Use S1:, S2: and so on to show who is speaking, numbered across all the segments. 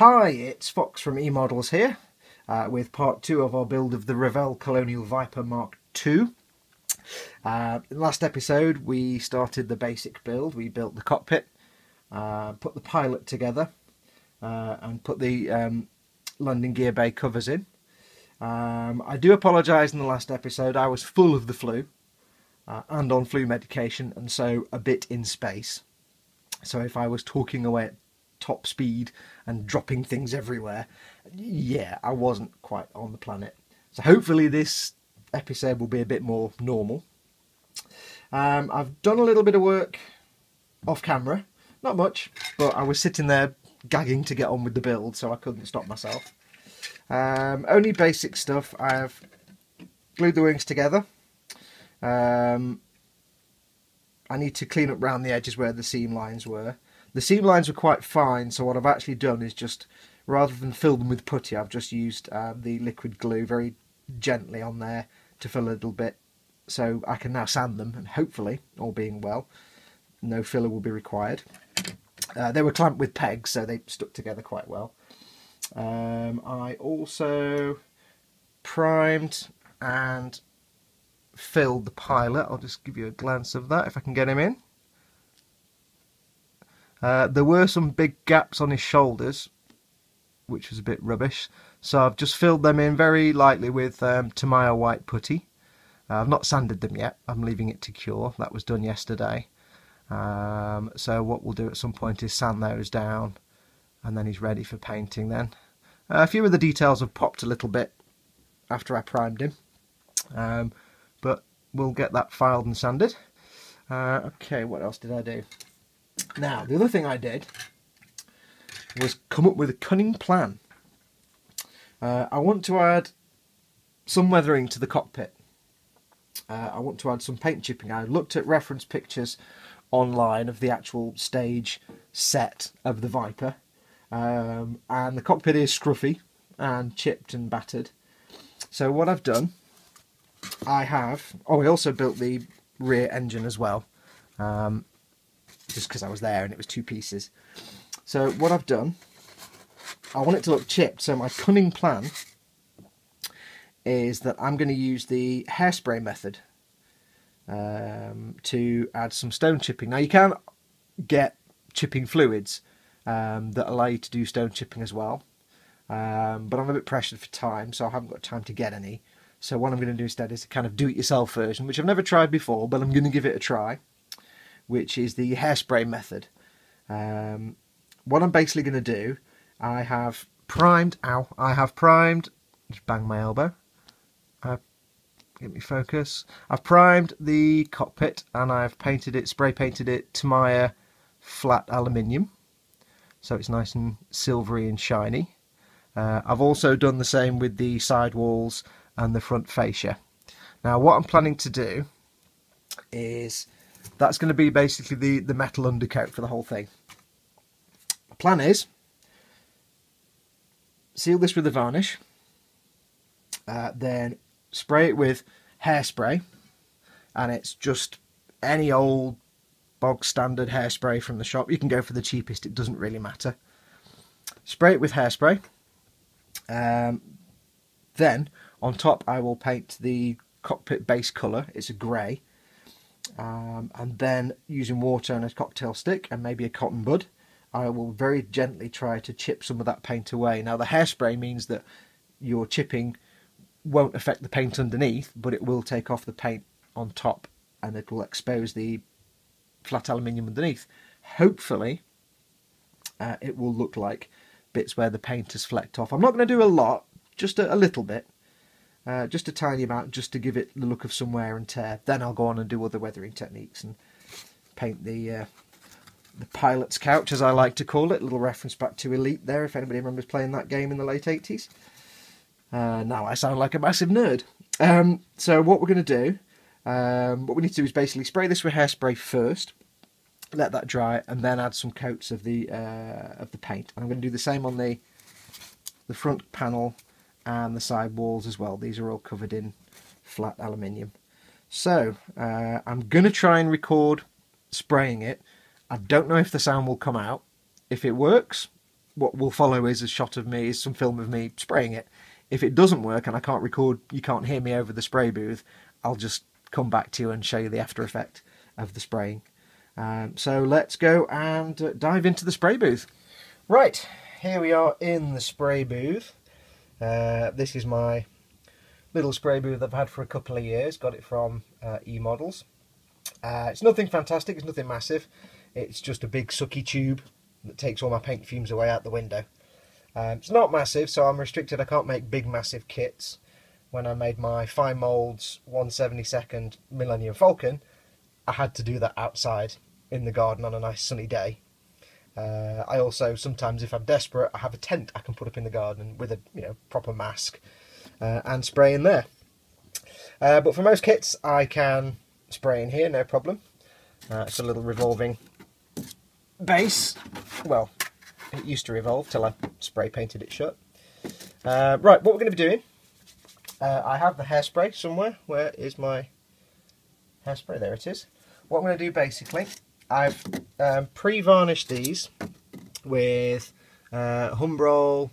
S1: Hi, it's Foxx from eModels here with part 2 of our build of the Revell Colonial Viper Mark II. In the last episode we started the basic build. We built the cockpit, put the pilot together and put the landing gear bay covers in. I do apologise, in the last episode I was full of the flu and on flu medication, and so a bit in space. So if I was talking away at top speed and dropping things everywhere, yeah, I wasn't quite on the planet. So hopefully this episode will be a bit more normal. I've done a little bit of work off camera, not much, but I was sitting there gagging to get on with the build, so I couldn't stop myself. Only basic stuff. I've glued the wings together. I need to clean up around the edges where the seam lines were. The seam lines were quite fine, so what I've actually done is just, rather than fill them with putty, I've just used the liquid glue very gently on there to fill a little bit, so I can now sand them, and hopefully, all being well, no filler will be required. They were clamped with pegs, so they stuck together quite well. I also primed and filled the pilot. I'll just give you a glance of that if I can get him in. There were some big gaps on his shoulders, which was a bit rubbish, so I've just filled them in very lightly with Tamiya white putty. I've not sanded them yet, I'm leaving it to cure. That was done yesterday. So what we'll do at some point is sand those down, and then he's ready for painting then. A few of the details have popped a little bit after I primed him, but we'll get that filed and sanded. Okay, what else did I do? Now, the other thing I did was come up with a cunning plan. I want to add some weathering to the cockpit. I want to add some paint chipping. I looked at reference pictures online of the actual stage set of the Viper, and the cockpit is scruffy and chipped and battered. So what I've done, I also built the rear engine as well, just because I was there and it was two pieces. So what I've done, I want it to look chipped, so my cunning plan is that I'm going to use the hairspray method to add some stone chipping. Now you can get chipping fluids that allow you to do stone chipping as well, but I'm a bit pressured for time, so I haven't got time to get any. So what I'm going to do instead is a kind of do-it-yourself version, which I've never tried before, but I'm going to give it a try, which is the hairspray method. What I'm basically going to do, I have primed, just bang my elbow, get me focus, I've primed the cockpit and I've painted it, spray painted it Tamiya flat aluminium, so it's nice and silvery and shiny. I've also done the same with the sidewalls and the front fascia. Now what I'm planning to do is, that's going to be basically the metal undercoat for the whole thing. The plan is, seal this with a varnish, then spray it with hairspray, and it's just any old bog standard hairspray from the shop. You can go for the cheapest, it doesn't really matter. Spray it with hairspray. Then on top I will paint the cockpit base colour, it's a grey, and then using water and a cocktail stick and maybe a cotton bud, I will very gently try to chip some of that paint away. Now the hairspray means that your chipping won't affect the paint underneath, but it will take off the paint on top and it will expose the flat aluminium underneath. Hopefully it will look like bits where the paint has flecked off. I'm not going to do a lot, just a little bit, just a tiny amount, just to give it the look of some wear and tear. Then I'll go on and do other weathering techniques and paint the pilot's couch, as I like to call it. A little reference back to Elite there, if anybody remembers playing that game in the late 80s. Now I sound like a massive nerd. So what we're going to do, what we need to do is basically spray this with hairspray first, let that dry, and then add some coats of the paint. And I'm going to do the same on the front panel and the side walls as well. These are all covered in flat aluminium. So I'm going to try and record spraying it. I don't know if the sound will come out. If it works, what will follow is a shot of me, is some film of me spraying it. If it doesn't work and I can't record, you can't hear me over the spray booth, I'll just come back to you and show you the after effect of the spraying. So let's go and dive into the spray booth. Right, here we are in the spray booth. This is my little spray booth I've had for a couple of years. Got it from eModels. It's nothing fantastic, it's nothing massive. It's just a big sucky tube that takes all my paint fumes away out the window. It's not massive, so I'm restricted. I can't make big massive kits. When I made my fine moulds 1/72 Millennium Falcon, I had to do that outside in the garden on a nice sunny day. I also sometimes, if I'm desperate, I have a tent I can put up in the garden with a proper mask and spray in there. But for most kits I can spray in here, no problem. It's a little revolving base. Well, it used to revolve till I spray painted it shut. Right, what we're going to be doing, I have the hairspray somewhere. Where is my hairspray? There it is. What I'm going to do basically, I've pre-varnished these with Humbrol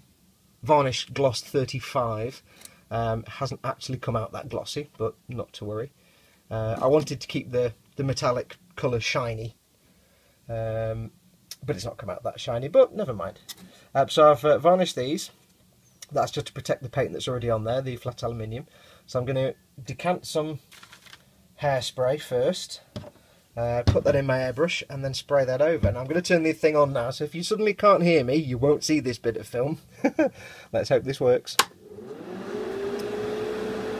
S1: Varnish Gloss 35. Hasn't actually come out that glossy, but not to worry. I wanted to keep the metallic colour shiny, but it's not come out that shiny, but never mind. So I've varnished these. That's just to protect the paint that's already on there, the flat aluminium. So I'm going to decant some hairspray first, put that in my airbrush and then spray that over. And I'm going to turn the thing on now, so if you suddenly can't hear me, you won't see this bit of film. Let's hope this works.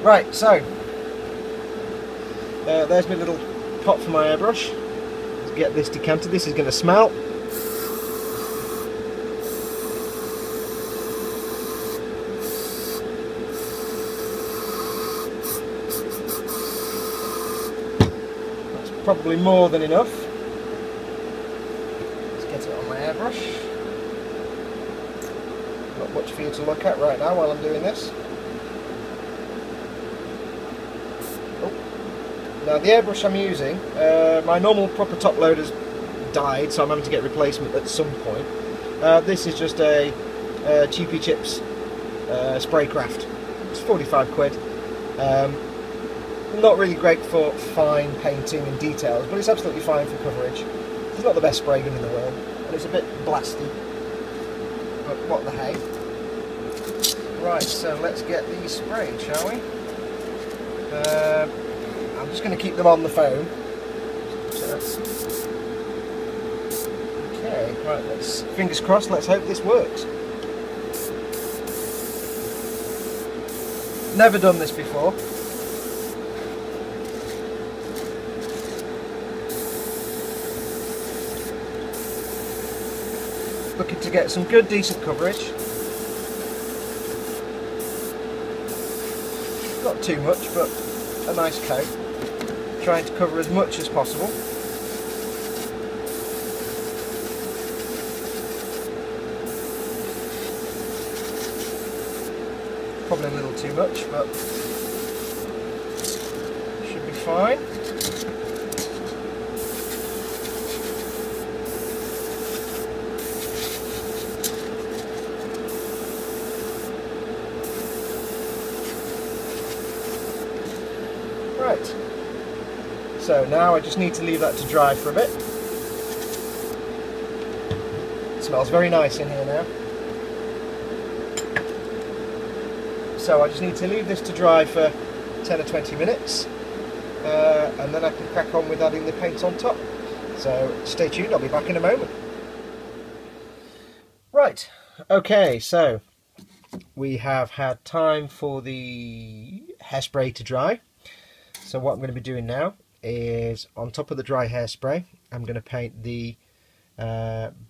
S1: Right, so there's my little pot for my airbrush. Let's get this decanted. This is going to smell. That's probably more than enough. Let's get it on my airbrush. Not much for you to look at right now while I'm doing this. Now the airbrush I'm using, my normal proper top loader's died, so I'm having to get replacement at some point. This is just a Cheapy Chips Spraycraft. It's 45 quid. Not really great for fine painting and details, but it's absolutely fine for coverage. It's not the best spray gun in the world, and it's a bit blasty, but what the hey. Right, so let's get these sprayed, shall we? I'm just going to keep them on the phone. Okay, right, let's, fingers crossed, let's hope this works. Never done this before. Looking to get some good, decent coverage. Not too much, but a nice coat. Trying to cover as much as possible. Probably a little too much, but should be fine. Right. So now I just need to leave that to dry for a bit. It smells very nice in here now. So I just need to leave this to dry for 10 or 20 minutes and then I can crack on with adding the paint on top. So stay tuned, I'll be back in a moment. Right, okay, so we have had time for the hairspray to dry. So what I'm going to be doing now is, on top of the dry hairspray, I'm going to paint the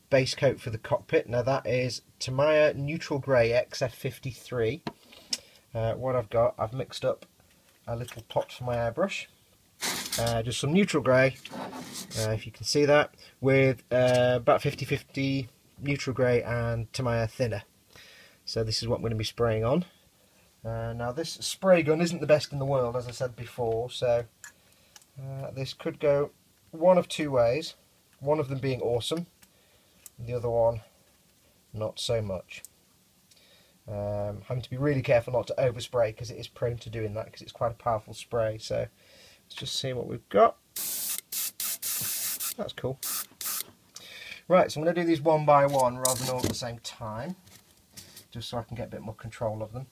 S1: base coat for the cockpit. Now that is Tamiya Neutral Grey XF53. What I've mixed up a little pot for my airbrush. Just some neutral grey, if you can see that, with about 50-50 neutral grey and Tamiya thinner. So this is what I'm going to be spraying on. Now this spray gun isn't the best in the world, as I said before, so this could go one of two ways. One of them being awesome, the other one not so much. Having to be really careful not to overspray because it is prone to doing that because it's quite a powerful spray. So let's just see what we've got. That's cool. Right, so I'm going to do these one by one rather than all at the same time, just so I can get a bit more control of them.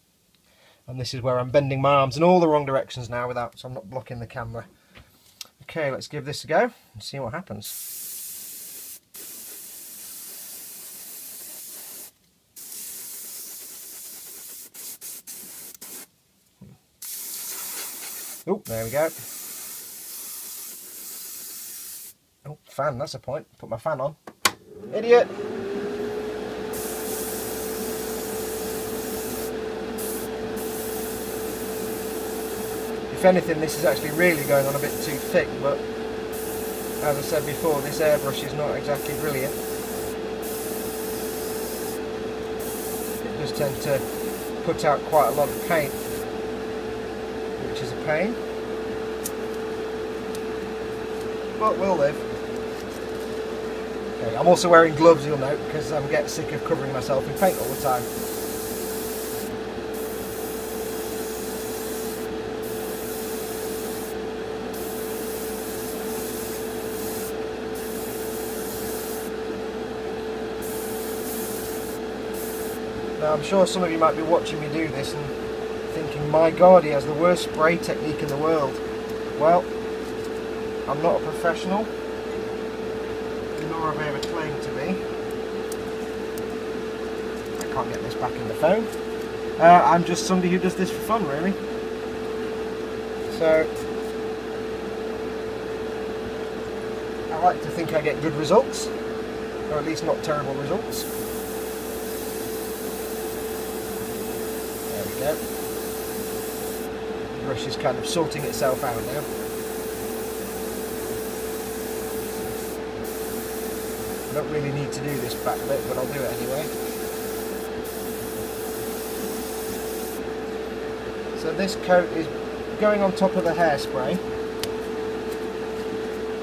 S1: And this is where I'm bending my arms in all the wrong directions now so I'm not blocking the camera. Okay, let's give this a go and see what happens. Oh, there we go. Oh, fan, that's a point. Put my fan on. Idiot! If anything, this is actually really going on a bit too thick, but as I said before, this airbrush is not exactly brilliant. It does tend to put out quite a lot of paint, which is a pain, but we'll live. Okay, I'm also wearing gloves, you'll note, because I'm getting sick of covering myself in paint all the time. Now, I'm sure some of you might be watching me do this and thinking, my God, he has the worst spray technique in the world. Well, I'm not a professional, nor have I ever claimed to be. I can't get this back in the phone. I'm just somebody who does this for fun, really. So, I like to think I get good results, or at least not terrible results. There we go. The brush is kind of sorting itself out now. I don't really need to do this back bit, but I'll do it anyway. So this coat is going on top of the hairspray,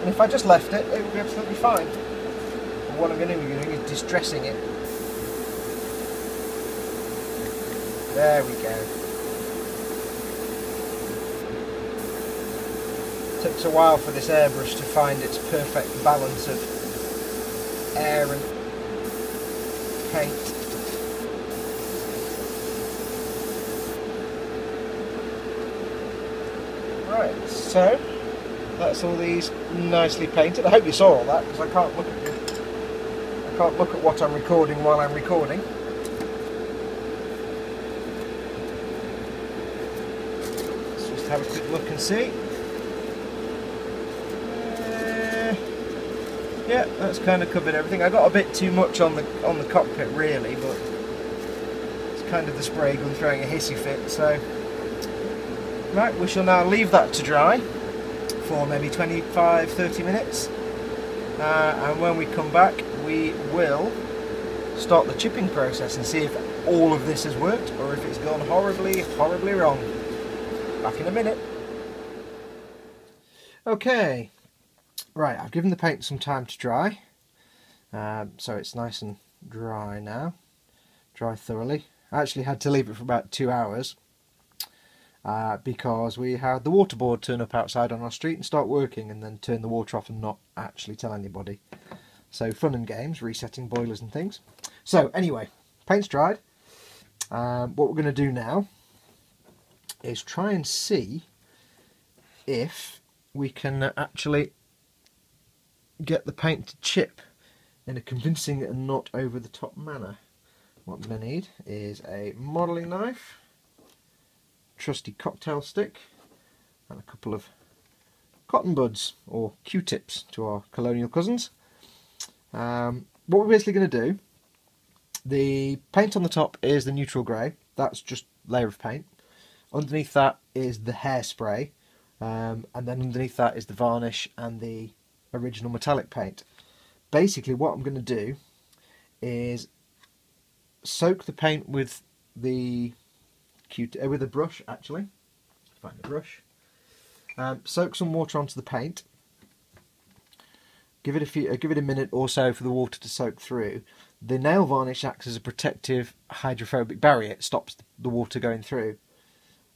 S1: and if I just left it, it would be absolutely fine. But what I'm going to be doing is distressing it. There we go. It takes a while for this airbrush to find its perfect balance of air and paint. Right, so that's all these nicely painted. I hope you saw all that, because I can't look at what I'm recording while I'm recording. Let's just have a quick look and see. Yeah, that's kind of covered everything. I got a bit too much on the cockpit really, but it's kind of the spray gun throwing a hissy fit. So, right, we shall now leave that to dry for maybe 25-30 minutes, and when we come back, we will start the chipping process and see if all of this has worked or if it's gone horribly, horribly wrong. Back in a minute. Okay. Right, I've given the paint some time to dry, so it's nice and dry now, dry thoroughly. I actually had to leave it for about 2 hours because we had the water board turn up outside on our street and start working and then turn the water off and not actually tell anybody. So fun and games, resetting boilers and things. So anyway, paint's dried. What we're going to do now is try and see if we can actually get the paint to chip in a convincing and not over the top manner. What I'm going to need is a modelling knife, trusty cocktail stick, and a couple of cotton buds or Q-tips to our Colonial cousins. What we're basically going to do, the paint on the top is the neutral grey, that's just a layer of paint. Underneath that is the hairspray, and then underneath that is the varnish and the original metallic paint. Basically what I'm going to do is soak the paint with the with a brush, actually. Find the brush. Soak some water onto the paint. Give it a minute or so for the water to soak through. the nail varnish acts as a protective hydrophobic barrier. It stops the water going through,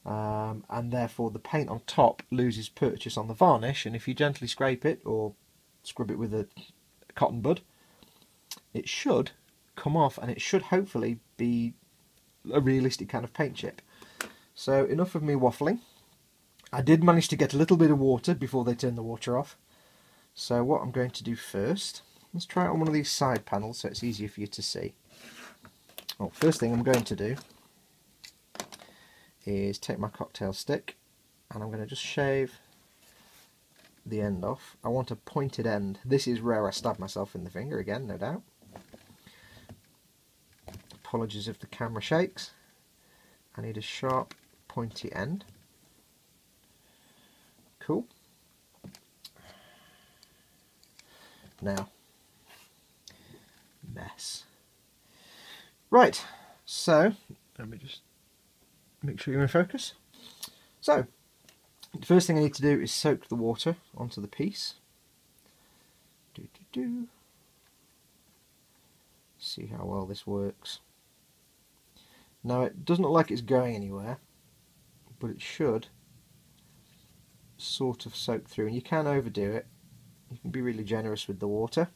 S1: and therefore the paint on top loses purchase on the varnish, and if you gently scrape it or scrub it with a cotton bud, it should come off, and it should hopefully be a realistic kind of paint chip. So enough of me waffling. I did manage to get a little bit of water before they turned the water off. So what I'm going to do first, let's try it on one of these side panels so it's easier for you to see. Well, first thing I'm going to do is take my cocktail stick, and I'm going to just shave the end off. I want a pointed end. This is where I stab myself in the finger again, no doubt. Apologies if the camera shakes. I need a sharp, pointy end. Cool. Now, mess. Right, so let me just make sure you're in focus. So, the first thing I need to do is soak the water onto the piece. See how well this works. Now, it doesn't look like it's going anywhere, but it should sort of soak through, and you can overdo it. You can be really generous with the water.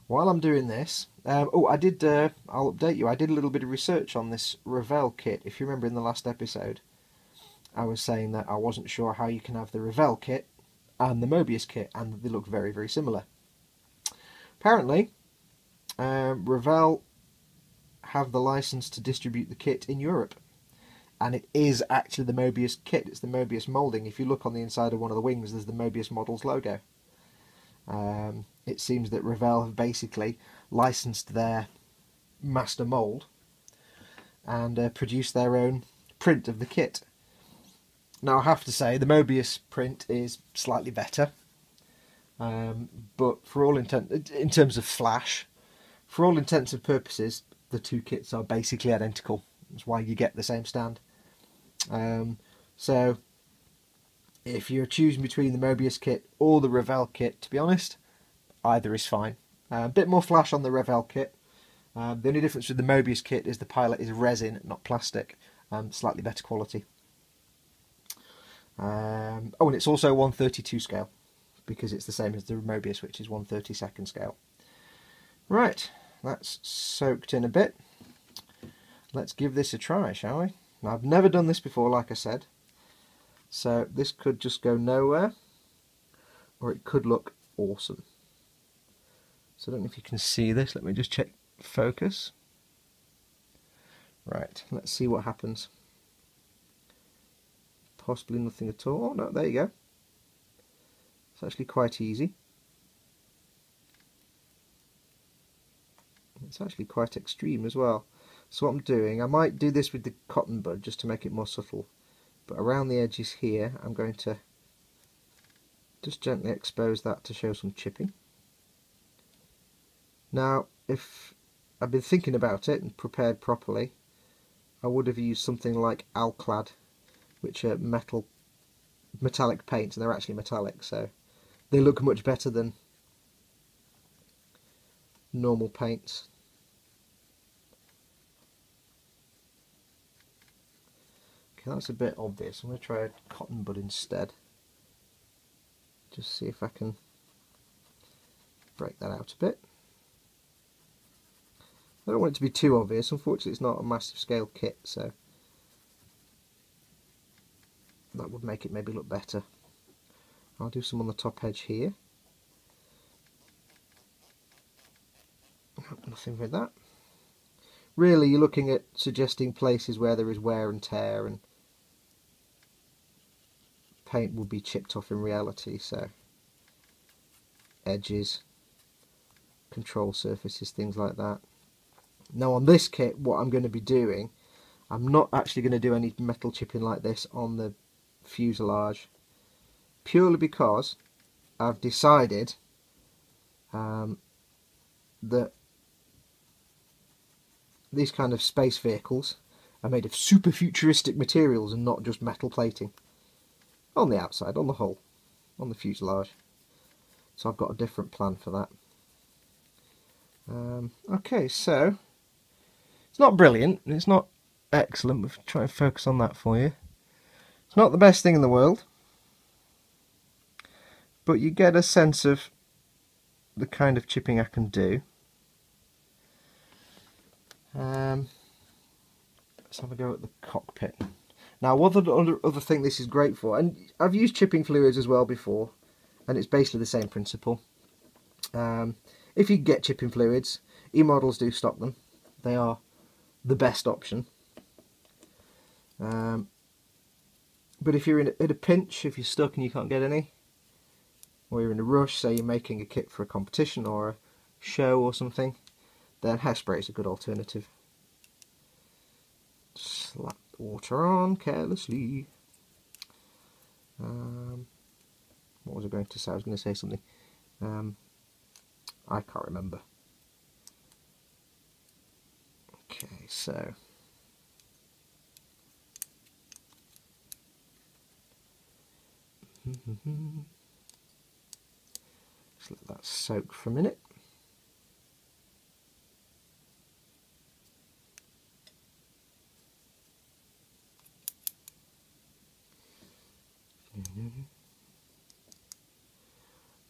S1: While I'm doing this, I'll update you, I did a little bit of research on this Revell kit. If you remember in the last episode, I was saying that I wasn't sure how you can have the Revell kit and the Mobius kit, and they look very, very similar. Apparently, Revell have the license to distribute the kit in Europe. And it is actually the Mobius kit, it's the Mobius moulding. If you look on the inside of one of the wings, there's the Mobius Models logo. It seems that Revell have basically licensed their master mould and produced their own print of the kit. Now I have to say, the Mobius print is slightly better, but for all intent, in terms of flash, for all intents and purposes, the two kits are basically identical. That's why you get the same stand. So if you're choosing between the Mobius kit or the Revell kit, to be honest, either is fine. A bit more flash on the Revell kit. The only difference with the Mobius kit is the pilot is resin, not plastic. Slightly better quality. Oh, and it's also 1/32 scale, because it's the same as the Mobius, which is 1/32 scale. Right, that's soaked in a bit. Let's give this a try, shall we? Now, I've never done this before, like I said, so this could just go nowhere, or it could look awesome. So I don't know if you can see this. Let me just check focus. Right, let's see what happens. Possibly nothing at all. Oh, no, there you go. It's actually quite easy. It's actually quite extreme as well. So what I'm doing, I might do this with the cotton bud just to make it more subtle, but around the edges here I'm going to just gently expose that to show some chipping. Now, if I'd been thinking about it and prepared properly, I would have used something like Alclad, which are metallic paints, and they're actually metallic, so they look much better than normal paints. Okay, that's a bit obvious. I'm going to try a cotton bud instead. Just see if I can break that out a bit. I don't want it to be too obvious. Unfortunately, it's not a massive scale kit, so that would make it maybe look better. I'll do some on the top edge here. Nothing with that. Really, you're looking at suggesting places where there is wear and tear, and paint will be chipped off in reality, so edges, control surfaces, things like that. Now on this kit, what I'm going to be doing, I'm not actually going to do any metal chipping like this on the fuselage, purely because I've decided that these kind of space vehicles are made of super futuristic materials and not just metal plating. On the outside, on the hull, on the fuselage. So I've got a different plan for that. Okay, so it's not brilliant, it's not excellent, but try and focus on that for you. It's not the best thing in the world, but you get a sense of the kind of chipping I can do. Let's have a go at the cockpit. Now, what other thing this is great for, and I've used chipping fluids as well before, and it's basically the same principle. If you get chipping fluids, eModels do stock them. They are the best option. But if you're at a pinch, if you're stuck and you can't get any, or you're in a rush, say you're making a kit for a competition or a show or something, then Hairspray is a good alternative. Slap the water on carelessly. What was I going to say? I was going to say something. I can't remember. Okay, so just let that soak for a minute.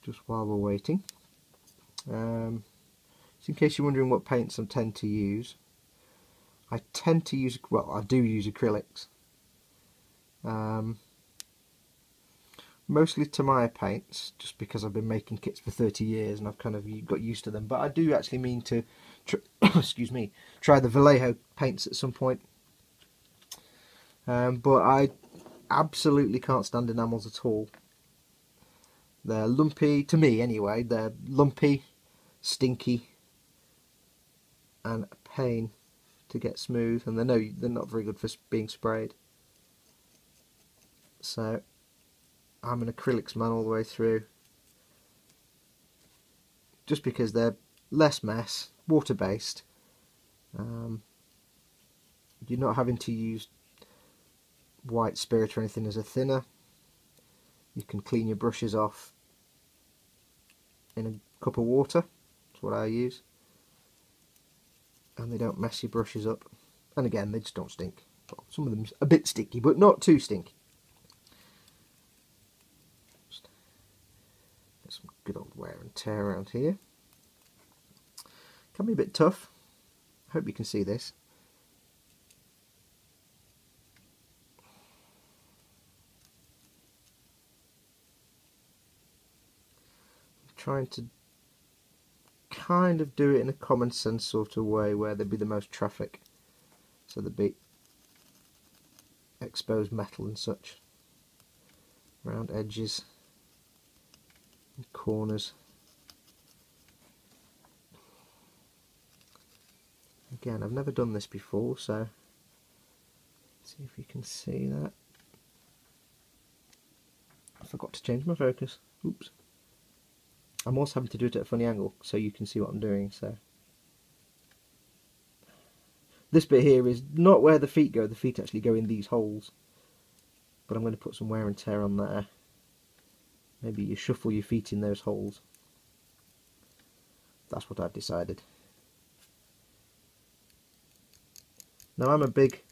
S1: Just while we're waiting, so in case you're wondering what paints I tend to use, I do use acrylics, mostly Tamiya paints, just because I've been making kits for 30 years and I've kind of got used to them. But I do actually mean to excuse me, try the Vallejo paints at some point. But I absolutely can't stand enamels at all. They're lumpy, to me anyway. They're lumpy, stinky, and a pain to get smooth, and they're not very good for being sprayed. So I'm an acrylics man all the way through, just because they're less mess, water based. You're not having to use white spirit or anything as a thinner. You can clean your brushes off in a cup of water. That's what I use, and they don't mess your brushes up. And again, they just don't stink. Well, some of them a bit sticky, but not too stinky. Just get some good old wear and tear around here. Can be a bit tough. I hope you can see this. Trying to kind of do it in a common sense sort of way where there'd be the most traffic, so there'd be exposed metal and such around edges and corners. Again, I've never done this before, so see if you can see that. I forgot to change my focus. Oops. I'm also having to do it at a funny angle so you can see what I'm doing. So this bit here is not where the feet go. The feet actually go in these holes, but I'm going to put some wear and tear on there. Maybe you shuffle your feet in those holes. That's what I've decided. Now, I'm a big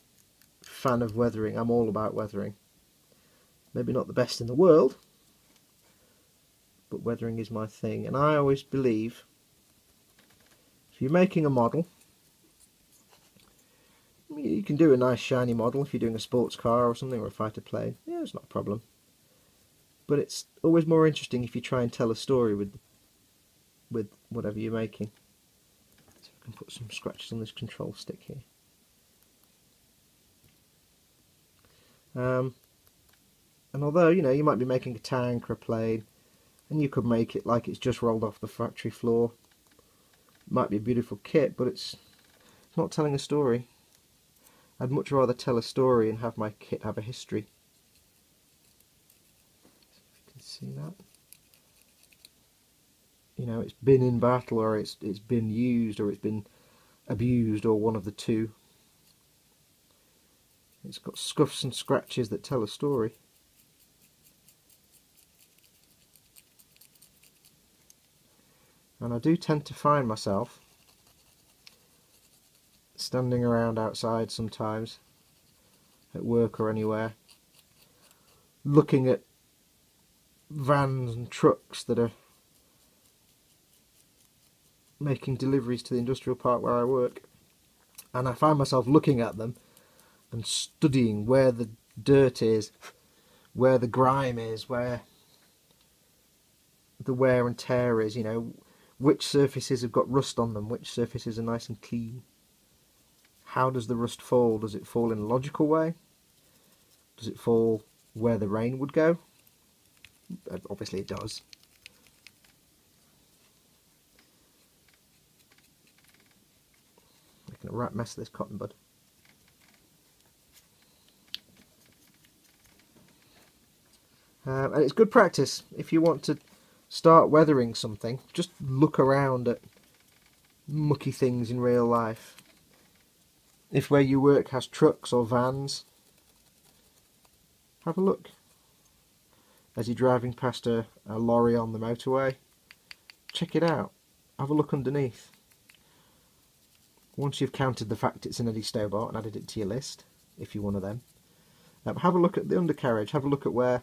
S1: fan of weathering. I'm all about weathering. Maybe not the best in the world, but weathering is my thing. And I always believe if you're making a model, you can do a nice shiny model if you're doing a sports car or something, or a fighter plane. Yeah, it's not a problem. But it's always more interesting if you try and tell a story with whatever you're making. So I can put some scratches on this control stick here. And although, you know, you might be making a tank or a plane, and you could make it like it's just rolled off the factory floor. It might be a beautiful kit, but it's not telling a story. I'd much rather tell a story and have my kit have a history. See if you can see that. You know, it's been in battle, or it's been used, or it's been abused, or one of the two. It's got scuffs and scratches that tell a story. And I do tend to find myself standing around outside sometimes, at work or anywhere, looking at vans and trucks that are making deliveries to the industrial park where I work, and I find myself looking at them and studying where the dirt is, where the grime is, where the wear and tear is, you know, which surfaces have got rust on them, which surfaces are nice and clean. How does the rust fall? Does it fall in a logical way? Does it fall where the rain would go? Obviously it does. Making a right mess of this cotton bud. And it's good practice if you want to start weathering something. Just look around at mucky things in real life. If where you work has trucks or vans, have a look. As you're driving past a lorry on the motorway, check it out. Have a look underneath. Once you've counted the fact it's an Eddie Stobart and added it to your list, if you're one of them, have a look at the undercarriage. Have a look at where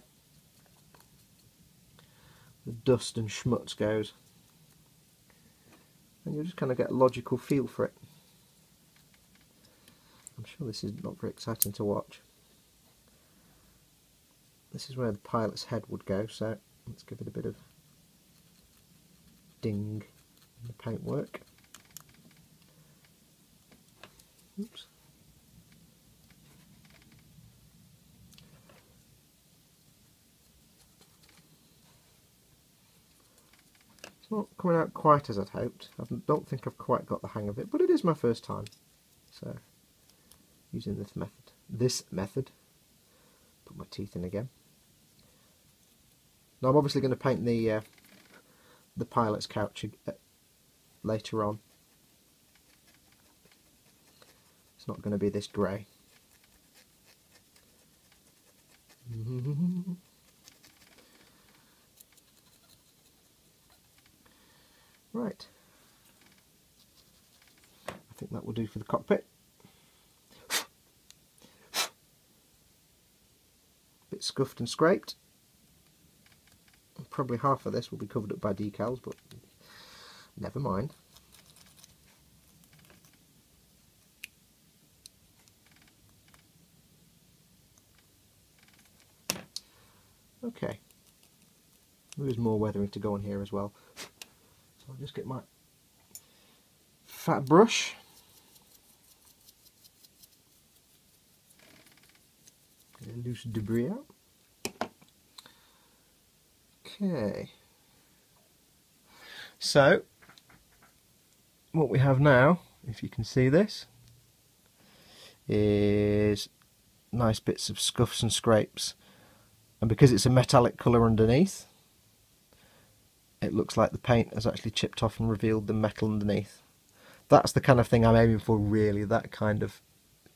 S1: the dust and schmutz goes, and you'll just kind of get a logical feel for it. I'm sure this is not very exciting to watch. This is where the pilot's head would go, so let's give it a bit of ding in the paintwork. Oops. It's not coming out quite as I'd hoped. I don't think I've quite got the hang of it, but it is my first time. So, using this method, put my teeth in again. Now I'm obviously going to paint the pilot's couch later on. It's not going to be this grey. Right. I think that will do for the cockpit. Bit scuffed and scraped. Probably half of this will be covered up by decals, but never mind. Okay. There is more weathering to go on here as well. So I'll just get my fat brush. Get a loose debris out. Okay. So, what we have now, if you can see this, is nice bits of scuffs and scrapes. And because it's a metallic colour underneath, it looks like the paint has actually chipped off and revealed the metal underneath. That's the kind of thing I'm aiming for, really, that kind of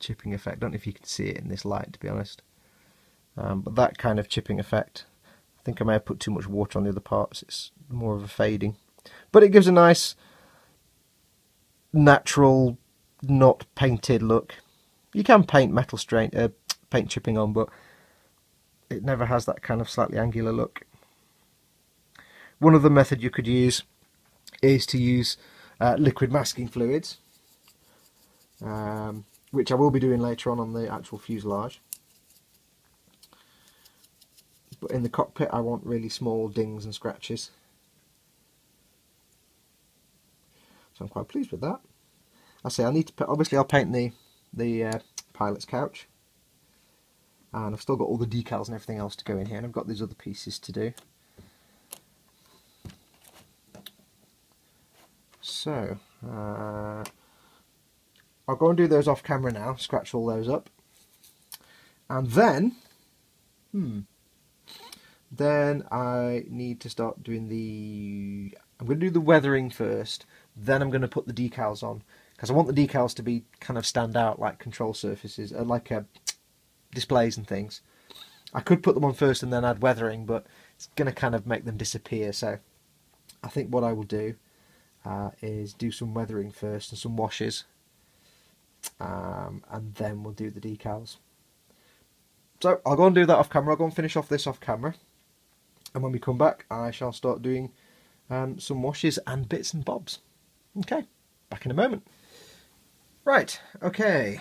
S1: chipping effect. I don't know if you can see it in this light, to be honest. But that kind of chipping effect. I think I may have put too much water on the other parts. It's more of a fading. But it gives a nice, natural, not painted look. You can paint metal paint chipping on, but it never has that kind of slightly angular look. One other method you could use is to use liquid masking fluids, which I will be doing later on the actual fuselage. But in the cockpit I want really small dings and scratches. So I'm quite pleased with that. I say I need to obviously I'll paint the pilot's couch. And I've still got all the decals and everything else to go in here, and I've got these other pieces to do. So, I'll go and do those off camera now, scratch all those up. And then, then I need to start doing I'm going to do the weathering first, then I'm going to put the decals on. Because I want the decals to be kind of stand out like control surfaces, like displays and things. I could put them on first and then add weathering, but it's going to kind of make them disappear. So I think what I will do is do some weathering first and some washes, and then we'll do the decals. So I'll go and do that off camera. I'll go and finish off this off camera, and when we come back I shall start doing some washes and bits and bobs. Okay, back in a moment. Right, okay,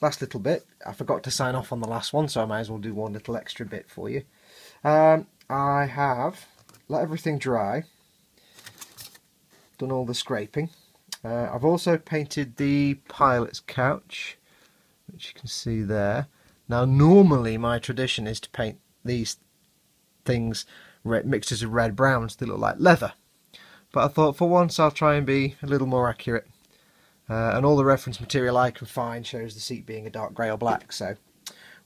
S1: last little bit. I forgot to sign off on the last one, so I might as well do one little extra bit for you. I have let everything dry, done all the scraping. I've also painted the pilot's couch, which you can see there. Now normally my tradition is to paint these things mixtures of red browns that look like leather, but I thought for once I'll try and be a little more accurate. And all the reference material I can find shows the seat being a dark grey or black, so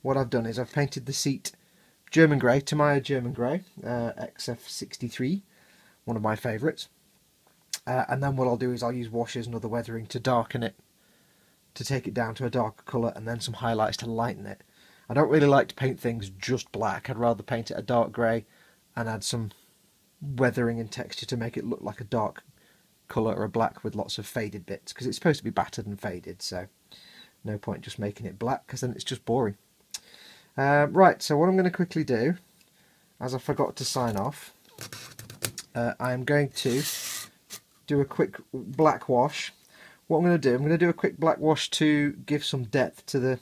S1: what I've done is I've painted the seat German grey, Tamiya German grey, XF63, one of my favourites. And then what I'll do is I'll use washes and other weathering to darken it, to take it down to a darker colour, and then some highlights to lighten it. I don't really like to paint things just black. I'd rather paint it a dark grey and add some weathering and texture to make it look like a dark colour or a black with lots of faded bits, because it's supposed to be battered and faded, so no point just making it black because then it's just boring. Right, so what I'm going to quickly do, as I forgot to sign off, I am going to do a quick black wash. What I'm going to do, I'm going to do a quick black wash to give some depth to the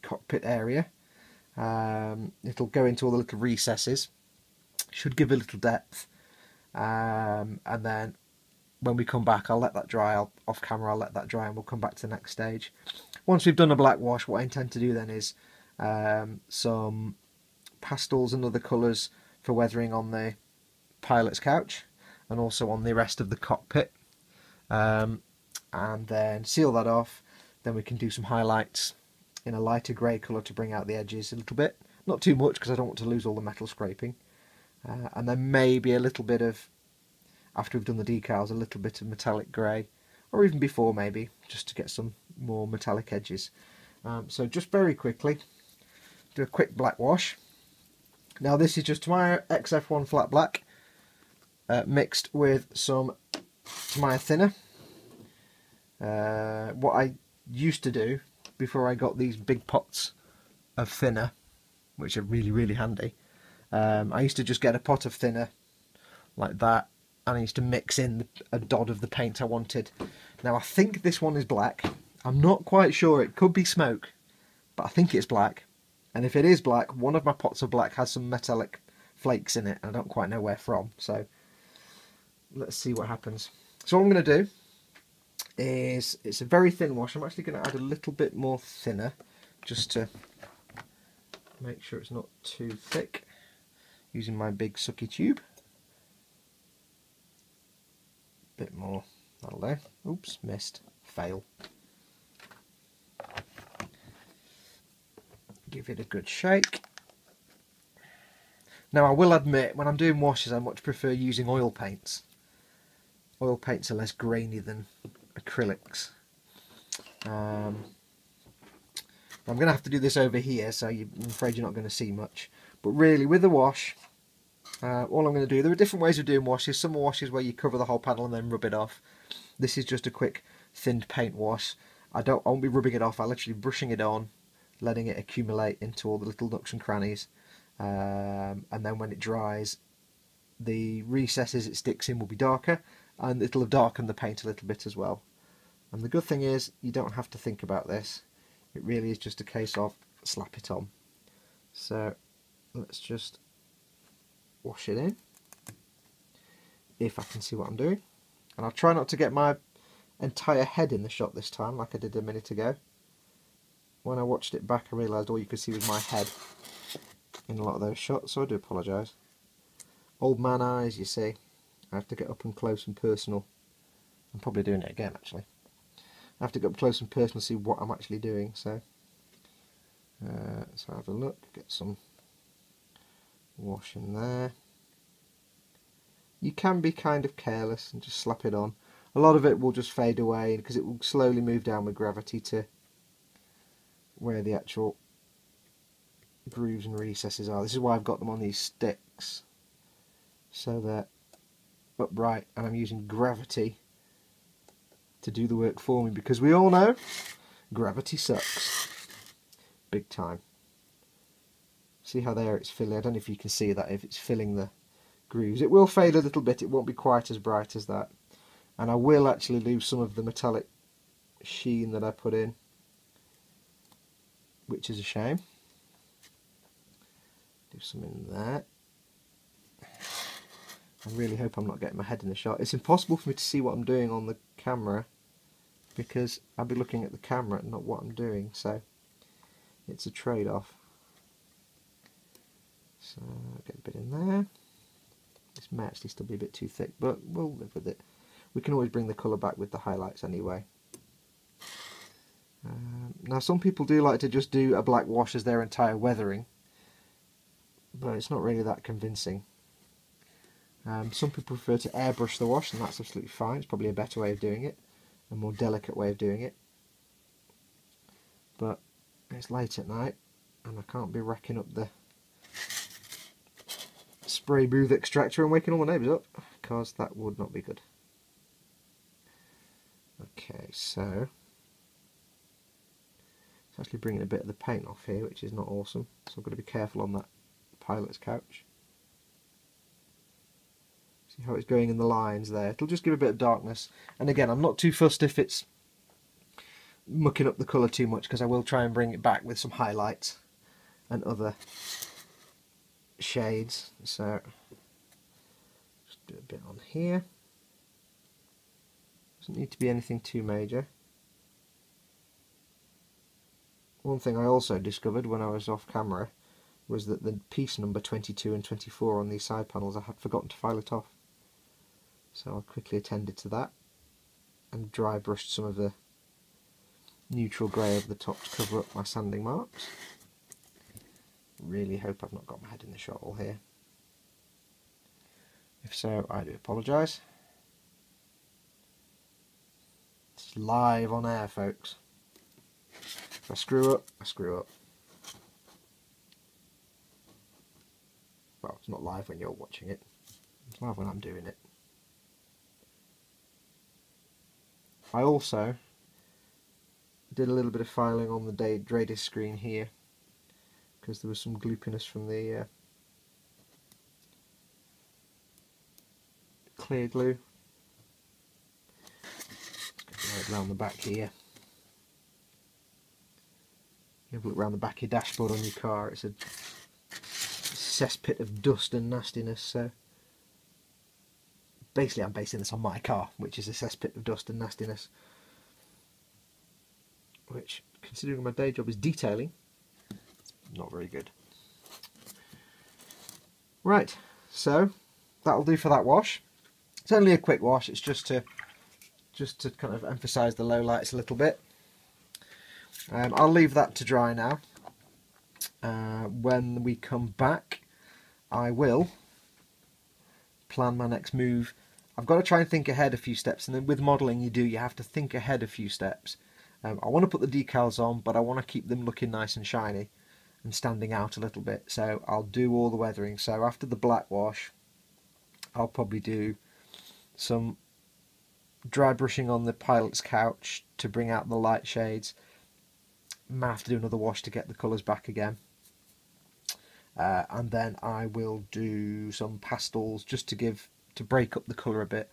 S1: cockpit area. It'll go into all the little recesses, should give a little depth, and then when we come back I'll let that dry. Off camera I'll let that dry and we'll come back to the next stage. Once we've done a black wash, what I intend to do then is some pastels and other colours for weathering on the pilot's couch and also on the rest of the cockpit, and then seal that off. Then we can do some highlights in a lighter grey colour to bring out the edges a little bit, not too much because I don't want to lose all the metal scraping, and then maybe a little bit of, after we've done the decals, a little bit of metallic grey, or even before maybe, just to get some more metallic edges. So just very quickly, do a quick black wash. Now this is just Tamiya XF1 flat black, mixed with some Tamiya thinner. What I used to do before I got these big pots of thinner, which are really handy, I used to just get a pot of thinner like that, and I used to mix in a dot of the paint I wanted. Now I think this one is black. I'm not quite sure, it could be smoke, but I think it's black. And if it is black, one of my pots of black has some metallic flakes in it, and I don't quite know where from, so let's see what happens. So what I'm going to do is, it's a very thin wash. I'm actually going to add a little bit more thinner just to make sure it's not too thick, using my big sucky tube. Bit more, that'll do. Oops, missed, fail. Give it a good shake. Now I will admit, when I'm doing washes I much prefer using oil paints. Oil paints are less grainy than acrylics. I'm going to have to do this over here, so I'm afraid you're not going to see much. But really, with the wash, all I'm going to do, there are different ways of doing washes. Some are washes where you cover the whole panel and then rub it off. This is just a quick thinned paint wash. I won't be rubbing it off, I'm literally brushing it on, letting it accumulate into all the little nooks and crannies. And then when it dries, the recesses it sticks in will be darker, and it'll have darkened the paint a little bit as well. And the good thing is, you don't have to think about this. It really is just a case of slap it on. So let's just wash it in, if I can see what I'm doing. And I'll try not to get my entire head in the shot this time, like I did a minute ago. When I watched it back I realised all you could see was my head in a lot of those shots, so I do apologise. Old man eyes, you see. I have to get up and close and personal. I'm probably doing it again actually. I have to get up close and personal to see what I'm actually doing, so let's have a look, get some wash in there. You can be kind of careless and just slap it on. A lot of it will just fade away because it will slowly move down with gravity to where the actual grooves and recesses are. This is why I've got them on these sticks, so they're upright and I'm using gravity to do the work for me, because we all know Gravity sucks. Big time. See how there it's filling? I don't know if you can see that, if it's filling the grooves. It will fade a little bit, it won't be quite as bright as that. And I will actually lose some of the metallic sheen that I put in, which is a shame. Do some in there. I really hope I'm not getting my head in the shot. It's impossible for me to see what I'm doing on the camera because I'll be looking at the camera and not what I'm doing, so it's a trade-off. So get a bit in there. This may actually still be a bit too thick, but we'll live with it. We can always bring the colour back with the highlights anyway. Now some people do like to just do a black wash as their entire weathering, but it's not really that convincing. Some people prefer to airbrush the wash, and that's absolutely fine. It's probably a better way of doing it, a more delicate way of doing it. But it's late at night, and I can't be racking up the spray booth extractor and waking all the neighbours up, because that would not be good. Okay, so it's actually bringing a bit of the paint off here, which is not awesome. So I've got to be careful on that pilot's couch. See how it's going in the lines there. It'll just give a bit of darkness. And again, I'm not too fussed if it's mucking up the colour too much, because I will try and bring it back with some highlights and other shades. So just do a bit on here. Doesn't need to be anything too major. One thing I also discovered when I was off camera was that the piece number 22 and 24 on these side panels, I had forgotten to file it off. So I quickly attended to that and dry brushed some of the neutral grey over the top to cover up my sanding marks. Really hope I've not got my head in the shot all here. If so, I do apologise. It's live on air, folks. If I screw up, I screw up. Well, it's not live when you're watching it. It's live when I'm doing it. I also did a little bit of filing on the Dradis screen here, because there was some gloopiness from the clear glue. Right around the back here. You have a look around the back of your dashboard on your car, it's a cesspit of dust and nastiness. So basically I'm basing this on my car, which is a cesspit of dust and nastiness, which, considering my day job is detailing, it's not very good. Right, so that'll do for that wash. It's only a quick wash, it's just to kind of emphasise the low lights a little bit. I'll leave that to dry now. When we come back, I will plan my next move. I've got to try and think ahead a few steps, and then with modelling you have to think ahead a few steps. I want to put the decals on, but I want to keep them looking nice and shiny and standing out a little bit, so I'll do all the weathering. So after the black wash, I'll probably do some dry brushing on the pilot's couch to bring out the light shades. Might have to do another wash to get the colours back again. And then I will do some pastels just to break up the colour a bit.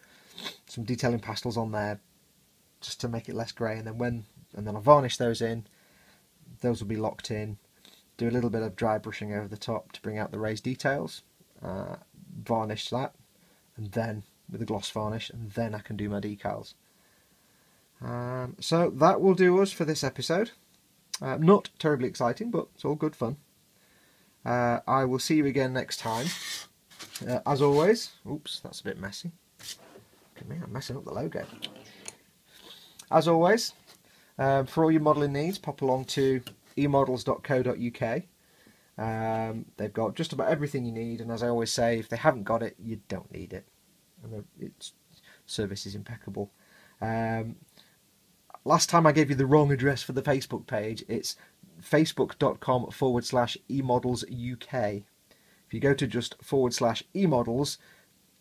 S1: Some detailing pastels on there just to make it less grey, and then I'll varnish those in. Those will be locked in. Do a little bit of dry brushing over the top to bring out the raised details. Varnish that, and then with a gloss varnish, and then I can do my decals. So that will do us for this episode. Not terribly exciting, but it's all good fun. I will see you again next time. As always, oops, that's a bit messy. Look at me, I'm messing up the logo. As always, for all your modelling needs, pop along to eModels.co.uk. They've got just about everything you need, and as I always say, if they haven't got it, you don't need it. And its service is impeccable. Last time I gave you the wrong address for the Facebook page. It's facebook.com/eModelsUK. If you go to just /eModels,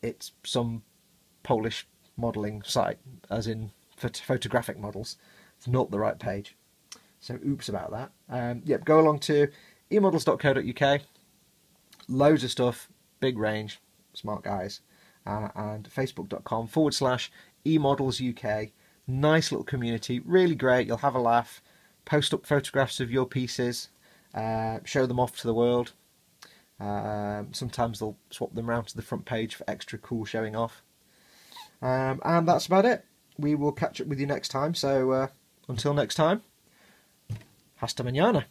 S1: it's some Polish modelling site, as in photographic models. It's not the right page. So oops about that. Yep, go along to eModels.co.uk. Loads of stuff, big range, smart guys. And facebook.com/eModelsUK. Nice little community, really great. You'll have a laugh. Post up photographs of your pieces, show them off to the world. Sometimes they'll swap them around to the front page for extra cool showing off. And that's about it. We will catch up with you next time. So until next time, hasta mañana.